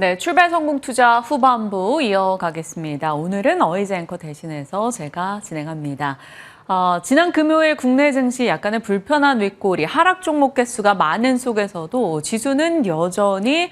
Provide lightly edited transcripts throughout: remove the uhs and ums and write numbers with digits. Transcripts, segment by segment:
네, 출발 성공 투자 후반부 이어가겠습니다. 오늘은 어이즈 앵커 대신해서 제가 진행합니다. 지난 금요일 국내 증시 약간의 불편한 윗꼬리, 하락 종목 개수가 많은 속에서도 지수는 여전히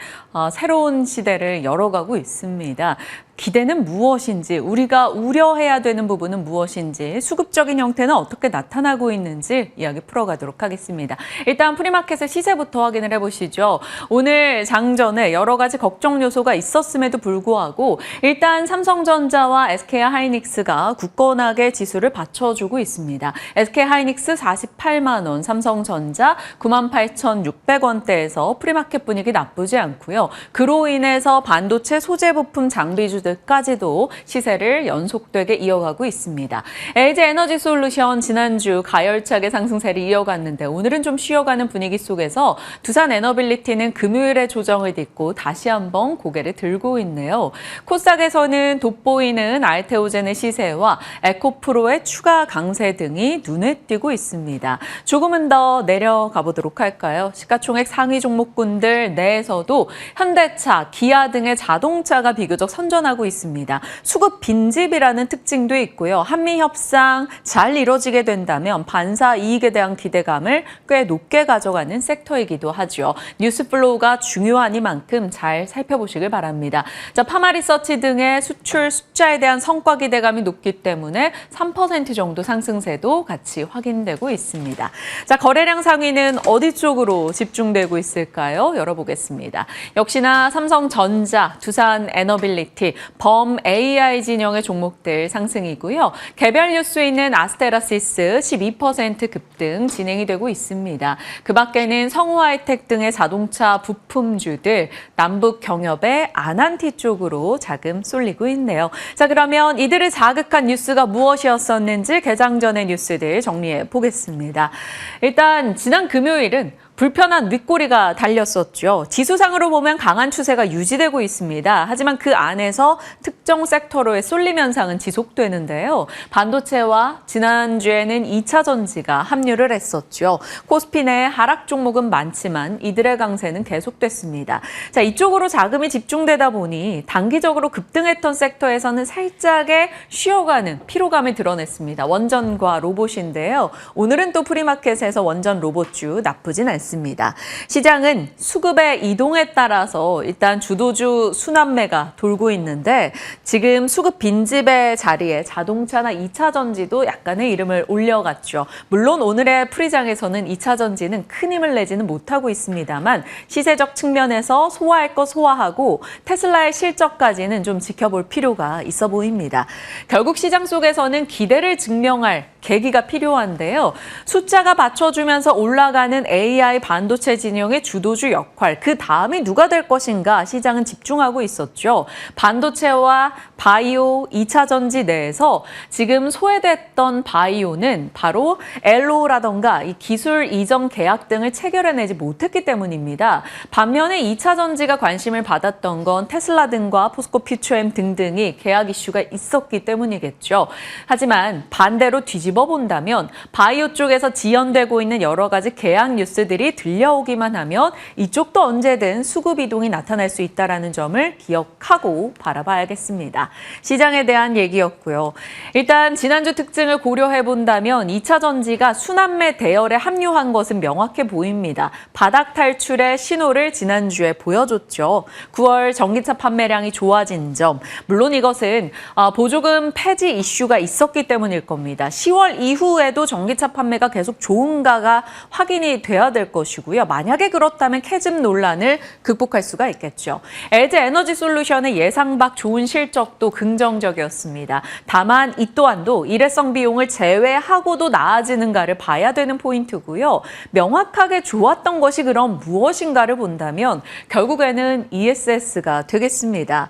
새로운 시대를 열어가고 있습니다. 기대는 무엇인지, 우리가 우려해야 되는 부분은 무엇인지, 수급적인 형태는 어떻게 나타나고 있는지 이야기 풀어가도록 하겠습니다. 일단 프리마켓의 시세부터 확인을 해보시죠. 오늘 장전에 여러 가지 걱정 요소가 있었음에도 불구하고 일단 삼성전자와 SK하이닉스가 굳건하게 지수를 받쳐주고 있습니다. SK하이닉스 48만 원, 삼성전자 98,600원대에서 프리마켓 분위기 나쁘지 않고요. 그로 인해서 반도체 소재 부품 장비주들 까지도 시세를 연속되게 이어가고 있습니다. LG에너지솔루션 지난주 가열차게 상승세를 이어갔는데 오늘은 좀 쉬어가는 분위기 속에서 두산에너빌리티는 금요일에 조정을 딛고 다시 한번 고개를 들고 있네요. 코스닥에서는 돋보이는 알테오젠의 시세와 에코프로의 추가 강세 등이 눈에 띄고 있습니다. 조금은 더 내려가 보도록 할까요? 시가총액 상위 종목군들 내에서도 현대차, 기아 등의 자동차가 비교적 선전하고 있습니다. 수급 빈집이라는 특징도 있고요. 한미 협상 잘 이뤄지게 된다면 반사 이익에 대한 기대감을 꽤 높게 가져가는 섹터이기도 하죠. 뉴스플로우가 중요하니만큼 잘 살펴보시길 바랍니다. 자, 파마리서치 등의 수출 숫자에 대한 성과 기대감이 높기 때문에 3% 정도 상승세도 같이 확인되고 있습니다. 자, 거래량 상위는 어디 쪽으로 집중되고 있을까요? 열어보겠습니다. 역시나 삼성전자, 두산에너빌리티, 범 AI 진영의 종목들 상승이고요. 개별 뉴스에 있는 아스테라시스 12% 급등 진행이 되고 있습니다. 그 밖에는 성우하이텍 등의 자동차 부품주들, 남북 경협의 아난티 쪽으로 자금 쏠리고 있네요. 자, 그러면 이들을 자극한 뉴스가 무엇이었었는지 개장 전의 뉴스들 정리해 보겠습니다. 일단 지난 금요일은 불편한 윗꼬리가 달렸었죠. 지수상으로 보면 강한 추세가 유지되고 있습니다. 하지만 그 안에서 특정 섹터로의 쏠림 현상은 지속되는데요. 반도체와 지난주에는 2차 전지가 합류를 했었죠. 코스피 내 하락 종목은 많지만 이들의 강세는 계속됐습니다. 자, 이쪽으로 자금이 집중되다 보니 단기적으로 급등했던 섹터에서는 살짝의 쉬어가는 피로감을 드러냈습니다. 원전과 로봇인데요. 오늘은 또 프리마켓에서 원전 로봇주 나쁘진 않습니다. 시장은 수급의 이동에 따라서 일단 주도주 순환매가 돌고 있는데 지금 수급 빈집의 자리에 자동차나 2차 전지도 약간의 이름을 올려갔죠. 물론 오늘의 프리장에서는 2차 전지는 큰 힘을 내지는 못하고 있습니다만 시세적 측면에서 소화할 거 소화하고 테슬라의 실적까지는 좀 지켜볼 필요가 있어 보입니다. 결국 시장 속에서는 기대를 증명할 계기가 필요한데요. 숫자가 받쳐주면서 올라가는 AI 반도체 진영의 주도주 역할, 그 다음이 누가 될 것인가 시장은 집중하고 있었죠. 반도체와 바이오, 2차 전지 내에서 지금 소외됐던 바이오는 바로 엘로라던가 이 기술 이전 계약 등을 체결해내지 못했기 때문입니다. 반면에 2차 전지가 관심을 받았던 건 테슬라 등과 포스코 퓨처엠 등등이 계약 이슈가 있었기 때문이겠죠. 하지만 반대로 뒤집어 본다면 바이오 쪽에서 지연되고 있는 여러 가지 계약 뉴스들이 들려오기만 하면 이쪽도 언제든 수급 이동이 나타날 수 있다는 점을 기억하고 바라봐야겠습니다. 시장에 대한 얘기였고요. 일단 지난주 특징을 고려해 본다면 2차 전지가 순환매 대열에 합류한 것은 명확해 보입니다. 바닥 탈출의 신호를 지난주에 보여줬죠. 9월 전기차 판매량이 좋아진 점, 물론 이것은 보조금 폐지 이슈가 있었기 때문일 겁니다. 10월 이후에도 전기차 판매가 계속 좋은가가 확인이 돼야 될 것이고요. 만약에 그렇다면 캐즘 논란을 극복할 수가 있겠죠. LG에너지솔루션의 예상 밖 좋은 실적도 긍정적이었습니다. 다만 이 또한도 일회성 비용을 제외하고도 나아지는가를 봐야 되는 포인트고요. 명확하게 좋았던 것이 그럼 무엇인가를 본다면 결국에는 ESS가 되겠습니다.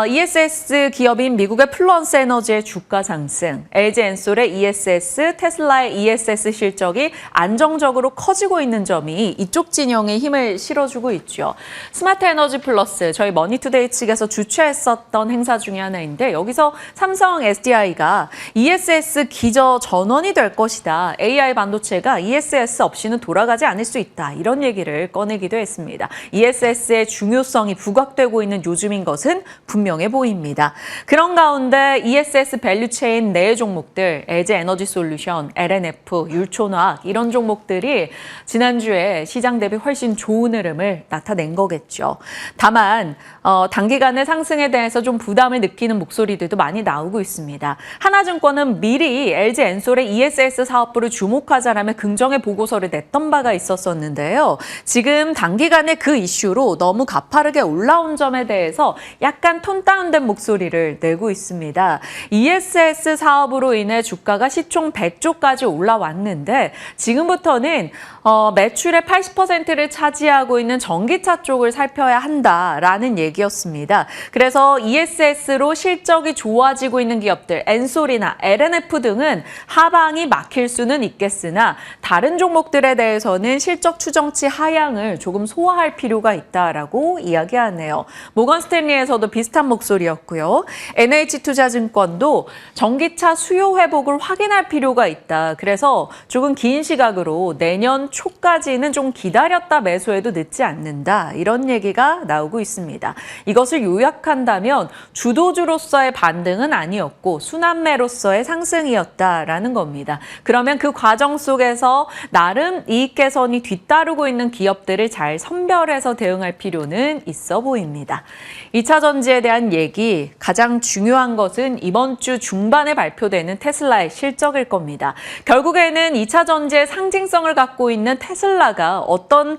ESS 기업인 미국의 플러스 에너지의 주가 상승, LG엔솔의 ESS, 테슬라의 ESS 실적이 안정적으로 커지고 있는 있다라는 점이 이쪽 진영에 힘을 실어주고 있죠. 스마트 에너지 플러스, 저희 머니투데이 측에서 주최했었던 행사 중에 하나인데 여기서 삼성 SDI가 ESS 기저 전원이 될 것이다. AI 반도체가 ESS 없이는 돌아가지 않을 수 있다. 이런 얘기를 꺼내기도 했습니다. ESS의 중요성이 부각되고 있는 요즘인 것은 분명해 보입니다. 그런 가운데 ESS 밸류체인 내 종목들, LG 에너지 솔루션, LNF, 율촌화학 이런 종목들이 지난주에 시장 대비 훨씬 좋은 흐름을 나타낸 거겠죠. 다만 단기간의 상승에 대해서 좀 부담을 느끼는 목소리들도 많이 나오고 있습니다. 하나증권은 미리 LG 엔솔의 ESS 사업부를 주목하자라며 긍정의 보고서를 냈던 바가 있었었는데요. 지금 단기간에 그 이슈로 너무 가파르게 올라온 점에 대해서 약간 톤 다운된 목소리를 내고 있습니다. ESS 사업으로 인해 주가가 시총 100조까지 올라왔는데 지금부터는 매출의 80%를 차지하고 있는 전기차 쪽을 살펴야 한다라는 얘기였습니다. 그래서 ESS로 실적이 좋아지고 있는 기업들, 엔솔이나 LNF 등은 하방이 막힐 수는 있겠으나 다른 종목들에 대해서는 실적 추정치 하향을 조금 소화할 필요가 있다라고 이야기하네요. 모건 스탠리에서도 비슷한 목소리였고요. NH투자증권도 전기차 수요 회복을 확인할 필요가 있다. 그래서 조금 긴 시각으로 내년 초까지는 좀 기다렸다 매수해도 늦지 않는다. 이런 얘기가 나오고 있습니다. 이것을 요약한다면 주도주로서의 반등은 아니었고 순환매로서의 상승이었다라는 겁니다. 그러면 그 과정 속에서 나름 이익 개선이 뒤따르고 있는 기업들을 잘 선별해서 대응할 필요는 있어 보입니다. 2차 전지에 대한 얘기, 가장 중요한 것은 이번 주 중반에 발표되는 테슬라의 실적일 겁니다. 결국에는 2차 전지의 상징성을 갖고 있는 테슬라가 어떤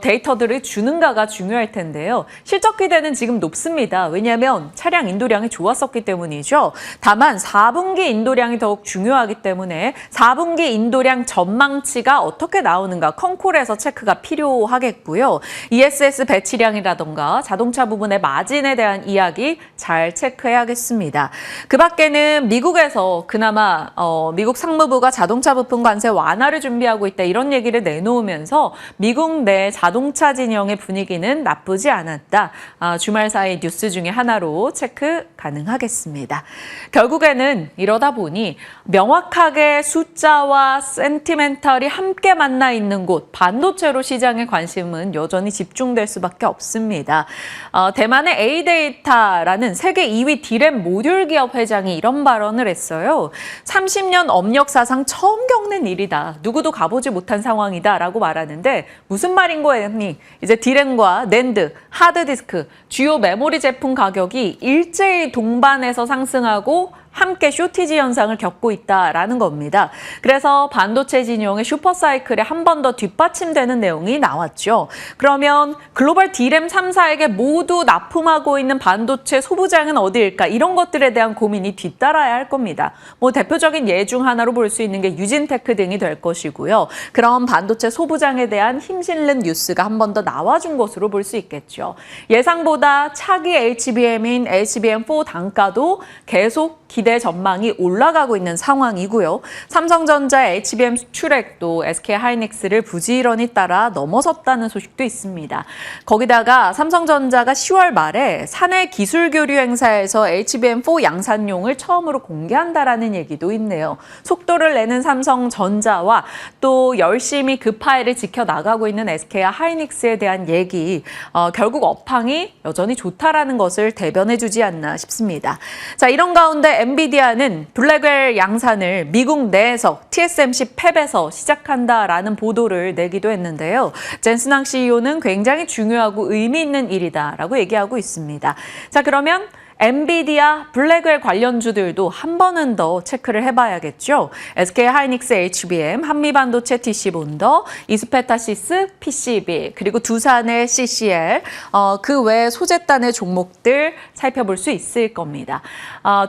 데이터들을 주는가가 중요할 텐데요. 실적 기대는 지금 높습니다. 왜냐하면 차량 인도량이 좋았었기 때문이죠. 다만 4분기 인도량이 더욱 중요하기 때문에 4분기 인도량 전망치가 어떻게 나오는가 컨콜에서 체크가 필요하겠고요. ESS 배치량이라던가 자동차 부분의 마진에 대한 이야기 잘 체크해야겠습니다. 그 밖에는 미국에서 그나마 미국 상무부가 자동차 부품 관세 완화를 준비하고 있다 이런 얘기를 내놓으면서 미국 내 자동차 진영의 분위기는 나쁘지 않았다. 주말 사이 뉴스 중에 하나로 체크 가능하겠습니다. 결국에는 이러다 보니 명확하게 숫자와 센티멘탈이 함께 만나 있는 곳, 반도체로 시장의 관심은 여전히 집중될 수밖에 없습니다. 대만의 A데이터라는 세계 2위 디램 모듈 기업 회장이 이런 발언을 했어요. 30년 업력 사상 처음 겪는 일이다. 누구도 가보지 못한 상황이다라고 말하는데 무슨 말인 거니? 이제 디램과 낸드, 하드디스크, 주요 메모리 제품 가격이 일제히 동반해서 상승하고 함께 쇼티지 현상을 겪고 있다라는 겁니다. 그래서 반도체 진영의 슈퍼사이클에 한 번 더 뒷받침되는 내용이 나왔죠. 그러면 글로벌 디램 3사에게 모두 납품하고 있는 반도체 소부장은 어디일까? 이런 것들에 대한 고민이 뒤따라야 할 겁니다. 대표적인 예 중 하나로 볼 수 있는 게 유진테크 등이 될 것이고요. 그럼 반도체 소부장에 대한 힘실는 뉴스가 한 번 더 나와준 것으로 볼 수 있겠죠. 예상보다 차기 HBM인 HBM4 단가도 계속 기대 전망이 올라가고 있는 상황이고요. 삼성전자의 HBM 수출액도 SK하이닉스를 부지런히 따라 넘어섰다는 소식도 있습니다. 거기다가 삼성전자가 10월 말에 사내 기술교류 행사에서 HBM4 양산용을 처음으로 공개한다라는 얘기도 있네요. 속도를 내는 삼성전자와 또 열심히 그 파일을 지켜나가고 있는 SK하이닉스에 대한 얘기, 결국 업황이 여전히 좋다라는 것을 대변해주지 않나 싶습니다. 자, 이런 가운데 엔비디아는 블랙웰 양산을 미국 내에서 TSMC 팹에서 시작한다라는 보도를 내기도 했는데요. 젠슨왕 CEO는 굉장히 중요하고 의미 있는 일이다라고 얘기하고 있습니다. 자, 그러면 엔비디아, 블랙웰 관련주들도 한 번은 더 체크를 해봐야겠죠. SK하이닉스 HBM, 한미반도체 TC본더, 이스페타시스 PCB, 그리고 두산의 CCL, 그 외 소재단의 종목들 살펴볼 수 있을 겁니다.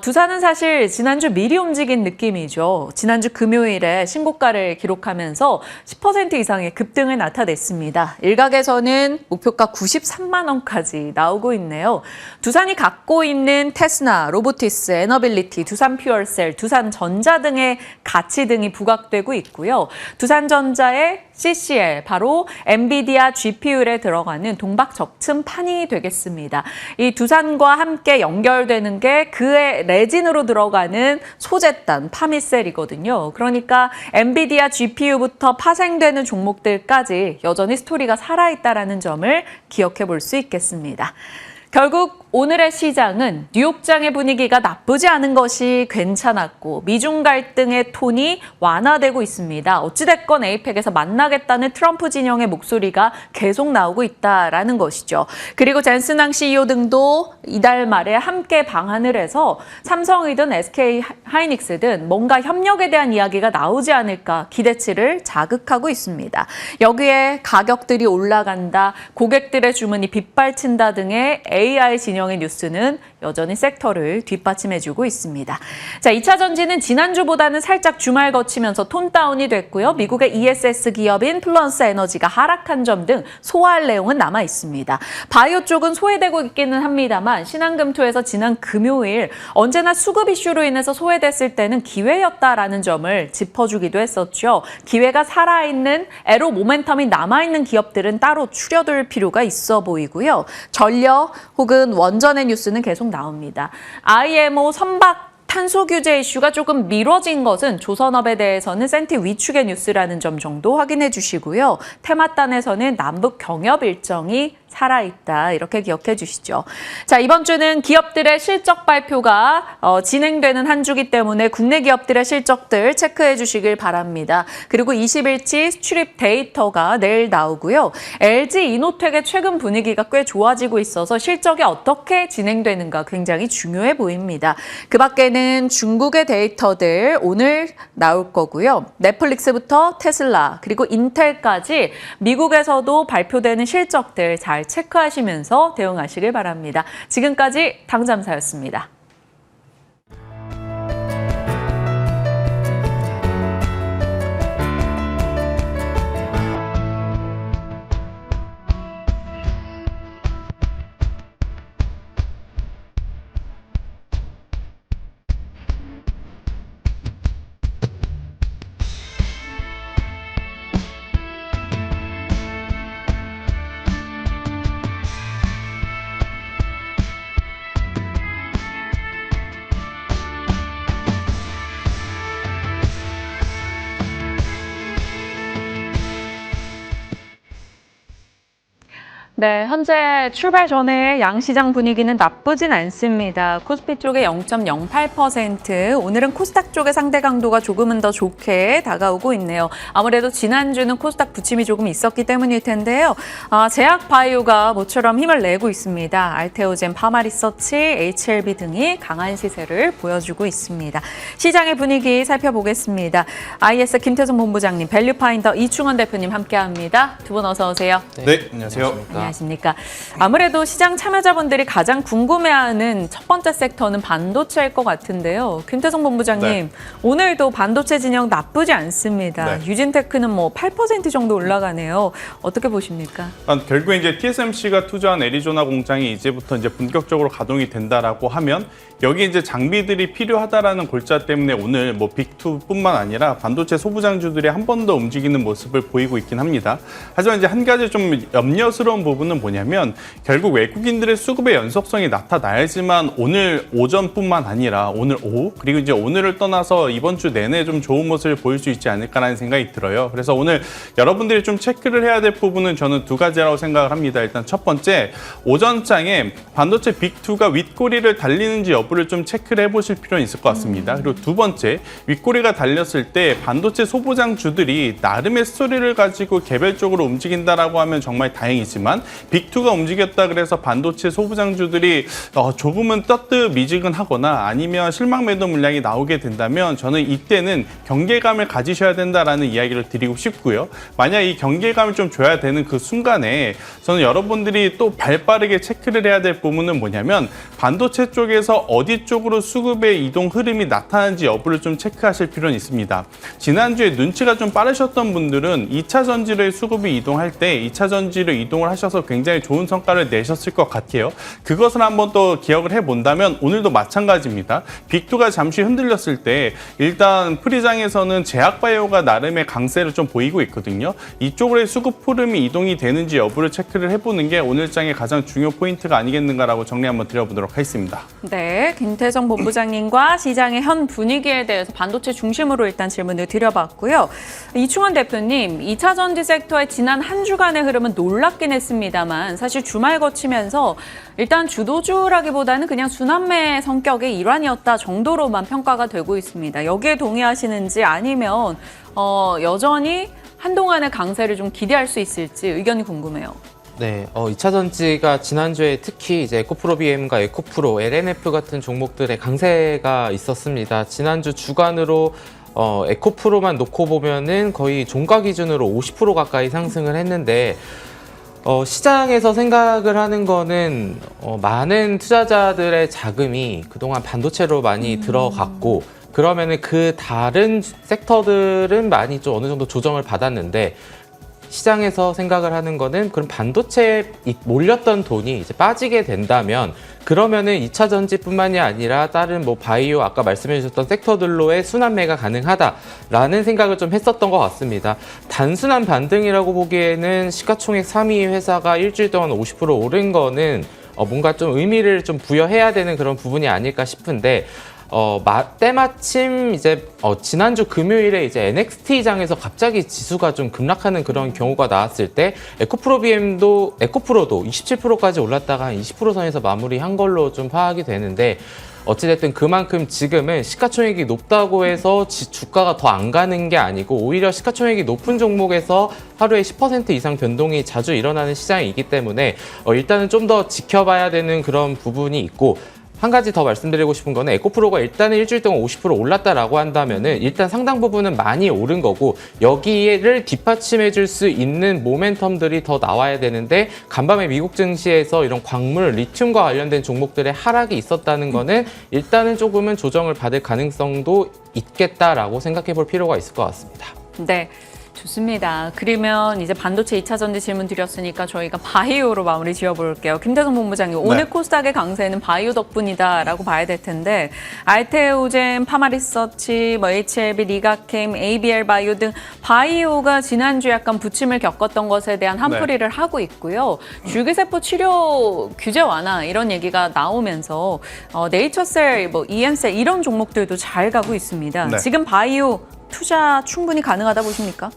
두산은 사실 지난주 미리 움직인 느낌이죠. 지난주 금요일에 신고가를 기록하면서 10% 이상의 급등을 나타냈습니다. 일각에서는 목표가 93만 원까지 나오고 있네요. 두산이 갖고 있는 있는 테스나, 로보티스, 에너빌리티, 두산퓨얼셀, 두산전자 등의 가치 등이 부각되고 있고요. 두산전자의 CCL, 바로 엔비디아 GPU에 들어가는 동박 적층판이 되겠습니다. 이 두산과 함께 연결되는 게 그의 레진으로 들어가는 소재단, 파미셀이거든요. 그러니까 엔비디아 GPU부터 파생되는 종목들까지 여전히 스토리가 살아있다는 점을 기억해 볼 수 있겠습니다. 결국 오늘의 시장은 뉴욕장의 분위기가 나쁘지 않은 것이 괜찮았고 미중 갈등의 톤이 완화되고 있습니다. 어찌됐건 에이펙에서 만나겠다는 트럼프 진영의 목소리가 계속 나오고 있다라는 것이죠. 그리고 젠슨왕 CEO 등도 이달 말에 함께 방한을 해서 삼성이든 SK 하이닉스든 뭔가 협력에 대한 이야기가 나오지 않을까 기대치를 자극하고 있습니다. 여기에 가격들이 올라간다, 고객들의 주문이 빗발친다 등의 AI 진영의 뉴스는 여전히 섹터를 뒷받침해주고 있습니다. 자, 2차 전지는 지난주보다는 살짝 주말 거치면서 톤 다운이 됐고요. 미국의 ESS 기업인 플루언스 에너지가 하락한 점 등 소화할 내용은 남아 있습니다. 바이오 쪽은 소외되고 있기는 합니다만 신한금토에서 지난 금요일 언제나 수급 이슈로 인해서 소외됐을 때는 기회였다라는 점을 짚어주기도 했었죠. 기회가 살아있는 에로 모멘텀이 남아있는 기업들은 따로 추려둘 필요가 있어 보이고요. 전력 혹은 원전의 뉴스는 계속 나옵니다. IMO 선박 탄소 규제 이슈가 조금 미뤄진 것은 조선업에 대해서는 센티 위축의 뉴스라는 점 정도 확인해 주시고요. 테마단에서는 남북 경협 일정이 살아있다, 이렇게 기억해 주시죠. 자, 이번 주는 기업들의 실적 발표가 진행되는 한 주기 때문에 국내 기업들의 실적들 체크해 주시길 바랍니다. 그리고 20일치 출입 데이터가 내일 나오고요. LG 이노텍의 최근 분위기가 꽤 좋아지고 있어서 실적이 어떻게 진행되는가 굉장히 중요해 보입니다. 그 밖에는 중국의 데이터들 오늘 나올 거고요. 넷플릭스부터 테슬라 그리고 인텔까지 미국에서도 발표되는 실적들 잘 체크하시면서 대응하시길 바랍니다. 지금까지 당잠사였습니다. 네, 현재 출발 전에 양시장 분위기는 나쁘진 않습니다. 코스피 쪽에 0.08%, 오늘은 코스닥 쪽의 상대 강도가 조금은 더 좋게 다가오고 있네요. 아무래도 지난주는 코스닥 부침이 조금 있었기 때문일 텐데요. 제약바이오가 모처럼 힘을 내고 있습니다. 알테오젠, 파마리서치, HLB 등이 강한 시세를 보여주고 있습니다. 시장의 분위기 살펴보겠습니다. IS 김태성 본부장님, 밸류파인더 이충원 대표님 함께합니다. 두 분 어서 오세요. 네, 안녕하세요. 안녕하십니까. 아무래도 시장 참여자분들이 가장 궁금해하는 첫 번째 섹터는 반도체일 것 같은데요. 김태성 본부장님, 네. 오늘도 반도체 진영 나쁘지 않습니다. 네. 유진테크는 뭐 8% 정도 올라가네요. 어떻게 보십니까? 결국에 이제 TSMC가 투자한 애리조나 공장이 이제부터 이제 본격적으로 가동이 된다라고 하면 여기 이제 장비들이 필요하다라는 골자 때문에 오늘 뭐 빅2뿐만 아니라 반도체 소부장주들이 한 번 더 움직이는 모습을 보이고 있긴 합니다. 하지만 이제 한 가지 좀 염려스러운 부분은 뭐냐면 결국 외국인들의 수급의 연속성이 나타나야지만 오늘 오전뿐만 아니라 오늘 오후 그리고 이제 오늘을 떠나서 이번 주 내내 좀 좋은 모습을 보일 수 있지 않을까라는 생각이 들어요. 그래서 오늘 여러분들이 좀 체크를 해야 될 부분은 저는 두 가지라고 생각을 합니다. 일단 첫 번째, 오전장에 반도체 빅2가 윗꼬리를 달리는지 여부를 좀 체크를 해보실 필요는 있을 것 같습니다. 그리고 두 번째, 윗꼬리가 달렸을 때 반도체 소부장주들이 나름의 스토리를 가지고 개별적으로 움직인다라고 하면 정말 다행이지만 빅2가 움직였다 그래서 반도체 소부장주들이 조금은 뜨뜻미지근하거나 아니면 실망 매도 물량이 나오게 된다면 저는 이때는 경계감을 가지셔야 된다라는 이야기를 드리고 싶고요. 만약 이 경계감을 좀 줘야 되는 그 순간에 저는 여러분들이 또 발빠르게 체크를 해야 될 부분은 뭐냐면 반도체 쪽에서 어디 쪽으로 수급의 이동 흐름이 나타나는지 여부를 좀 체크하실 필요는 있습니다. 지난주에 눈치가 좀 빠르셨던 분들은 2차 전지를 수급이 이동할 때 2차 전지를 이동을 하셔서 있어서 굉장히 좋은 성과를 내셨을 것 같아요. 그것을 한번 또 기억을 해본다면 오늘도 마찬가지입니다. 빅2가 잠시 흔들렸을 때 일단 프리장에서는 제약바이오가 나름의 강세를 좀 보이고 있거든요. 이쪽으로의 수급 흐름이 이동이 되는지 여부를 체크를 해보는 게 오늘 장의 가장 중요 포인트가 아니겠는가라고 정리 한번 드려보도록 하겠습니다. 네, 김태정 본부장님과 시장의 현 분위기에 대해서 반도체 중심으로 일단 질문을 드려봤고요. 이충원 대표님, 2차 전지 섹터의 지난 한 주간의 흐름은 놀랍긴 했습니다만 사실 주말 거치면서 일단 주도주라기보다는 그냥 순환매 성격의 일환이었다 정도로만 평가가 되고 있습니다. 여기에 동의하시는지 아니면 여전히 한동안의 강세를 좀 기대할 수 있을지 의견이 궁금해요. 네, 2차 전지가 지난주에 특히 이제 에코프로비엠과 에코프로, LNF 같은 종목들의 강세가 있었습니다. 지난주 주간으로 에코프로만 놓고 보면은 거의 종가 기준으로 50% 가까이 상승을 했는데 시장에서 생각을 하는 거는 많은 투자자들의 자금이 그동안 반도체로 많이 들어갔고 그러면은 그 다른 섹터들은 많이 좀 어느 정도 조정을 받았는데 시장에서 생각을 하는 거는 그럼 반도체에 몰렸던 돈이 이제 빠지게 된다면 그러면은 2차 전지뿐만이 아니라 다른 뭐 바이오 아까 말씀해 주셨던 섹터들로의 순환매가 가능하다라는 생각을 좀 했었던 것 같습니다. 단순한 반등이라고 보기에는 시가총액 3위 회사가 일주일 동안 50% 오른 거는 뭔가 좀 의미를 좀 부여해야 되는 그런 부분이 아닐까 싶은데 때마침 이제 지난주 금요일에 이제 NXT장에서 갑자기 지수가 좀 급락하는 그런 경우가 나왔을 때 에코프로도 27%까지 올랐다가 한 20% 선에서 마무리한 걸로 좀 파악이 되는데 어찌됐든 그만큼 지금은 시가총액이 높다고 해서 주가가 더 안 가는 게 아니고 오히려 시가총액이 높은 종목에서 하루에 10% 이상 변동이 자주 일어나는 시장이기 때문에 일단은 좀 더 지켜봐야 되는 그런 부분이 있고 한 가지 더 말씀드리고 싶은 거는 에코프로가 일단은 일주일 동안 50% 올랐다라고 한다면은 일단 상당 부분은 많이 오른 거고 여기를 뒷받침해 줄 수 있는 모멘텀들이 더 나와야 되는데 간밤에 미국 증시에서 이런 광물, 리튬과 관련된 종목들의 하락이 있었다는 거는 일단은 조금은 조정을 받을 가능성도 있겠다라고 생각해 볼 필요가 있을 것 같습니다. 네. 좋습니다. 그러면 이제 반도체 2차 전지 질문 드렸으니까 저희가 바이오로 마무리 지어볼게요. 김태성 본부장님, 오늘 네. 코스닥의 강세는 바이오 덕분이다라고 봐야 될 텐데 알테오젠, 파마리서치, HLB, 리가캠, ABL 바이오 등 바이오가 지난주에 약간 부침을 겪었던 것에 대한 한풀이를 하고 있고요. 줄기세포 치료 규제 완화 이런 얘기가 나오면서 네이처셀, EM셀 이런 종목들도 잘 가고 있습니다. 네. 지금 바이오 투자 충분히 가능하다 보십니까?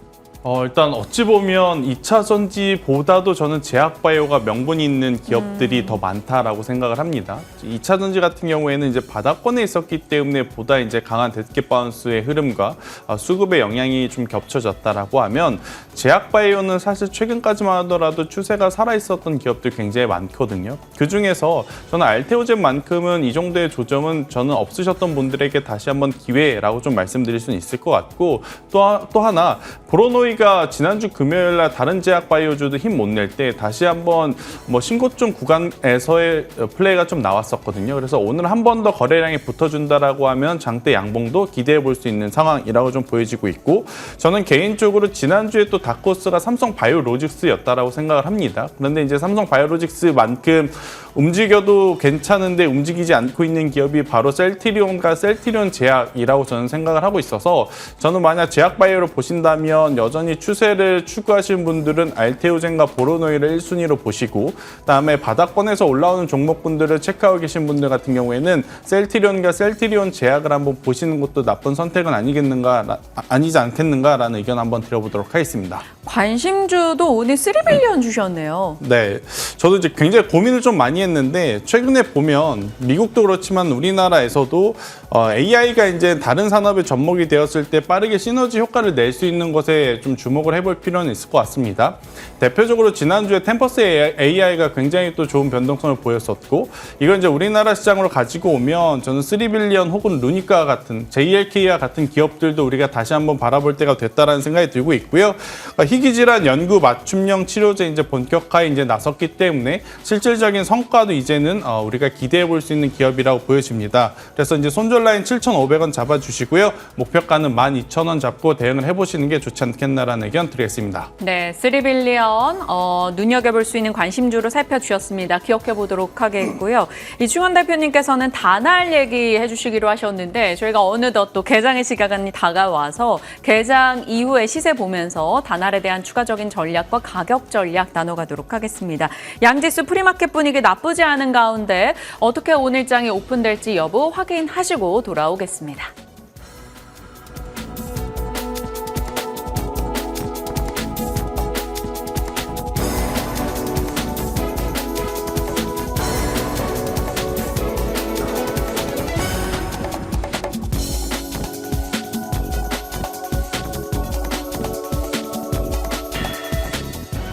일단 어찌 보면 2차 전지보다도 저는 제약바이오가 명분이 있는 기업들이 더 많다라고 생각을 합니다. 2차 전지 같은 경우에는 이제 바닥권에 있었기 때문에 보다 이제 강한 데스켓 바운스의 흐름과 수급의 영향이 좀 겹쳐졌다라고 하면 제약바이오는 사실 최근까지만 하더라도 추세가 살아있었던 기업들 굉장히 많거든요. 그중에서 저는 알테오젠만큼은 이 정도의 조정은 저는 없으셨던 분들에게 다시 한번 기회라고 좀 말씀드릴 수는 있을 것 같고 또 하나 보로노이가 지난주 금요일 날 다른 제약 바이오주도 힘 못 낼 때 다시 한번 신고점 구간에서의 플레이가 좀 나왔었거든요. 그래서 오늘 한 번 더 거래량이 붙어준다라고 하면 장대 양봉도 기대해 볼 수 있는 상황이라고 좀 보여지고 있고 저는 개인적으로 지난주에 또 다코스가 삼성 바이오로직스였다라고 생각을 합니다. 그런데 이제 삼성 바이오로직스만큼 움직여도 괜찮은데 움직이지 않고 있는 기업이 바로 셀트리온과 셀트리온 제약이라고 저는 생각을 하고 있어서 저는 만약 제약 바이오를 보신다면 여전히 추세를 추구하시는 분들은 알테오젠과 보로노이를 1순위로 보시고 그다음에 바닥권에서 올라오는 종목분들을 체크하고 계신 분들 같은 경우에는 셀트리온과 셀트리온 제약을 한번 보시는 것도 나쁜 선택은 아니지 않겠는가라는 의견 한번 드려보도록 하겠습니다. 관심주도 오늘 3빌리언 주셨네요. 네, 저도 이제 굉장히 고민을 좀 많이 했는데 최근에 보면 미국도 그렇지만 우리나라에서도 AI가 이제 다른 산업에 접목이 되었을 때 빠르게 시너지 효과를 낼 수 있는 것에 좀 주목을 해볼 필요는 있을 것 같습니다. 대표적으로 지난주에 템퍼스 AI가 굉장히 또 좋은 변동성을 보였었고 이걸 이제 우리나라 시장으로 가지고 오면 저는 3빌리언 혹은 루니카 같은 JLK와 같은 기업들도 우리가 다시 한번 바라볼 때가 됐다라는 생각이 들고 있고요. 희귀질환 연구 맞춤형 치료제 이제 본격화에 이제 나섰기 때문에 실질적인 성과도 이제는 우리가 기대해 볼 수 있는 기업이라고 보여집니다. 그래서 이제 손절 손절 라인 7,500원 잡아주시고요. 목표가는 12,000원 잡고 대응을 해보시는 게 좋지 않겠나라는 의견 드리겠습니다. 네, 3빌리언 눈여겨볼 수 있는 관심주로 살펴주셨습니다. 기억해 보도록 하겠고요. 이충원 대표님께서는 다날 얘기해 주시기로 하셨는데 저희가 어느덧 또 개장의 시간이 다가와서 개장 이후에 시세 보면서 다날에 대한 추가적인 전략과 가격 전략 나눠가도록 하겠습니다. 양지수 프리마켓 분위기 나쁘지 않은 가운데 어떻게 오늘장이 오픈될지 여부 확인하시고 돌아오겠습니다.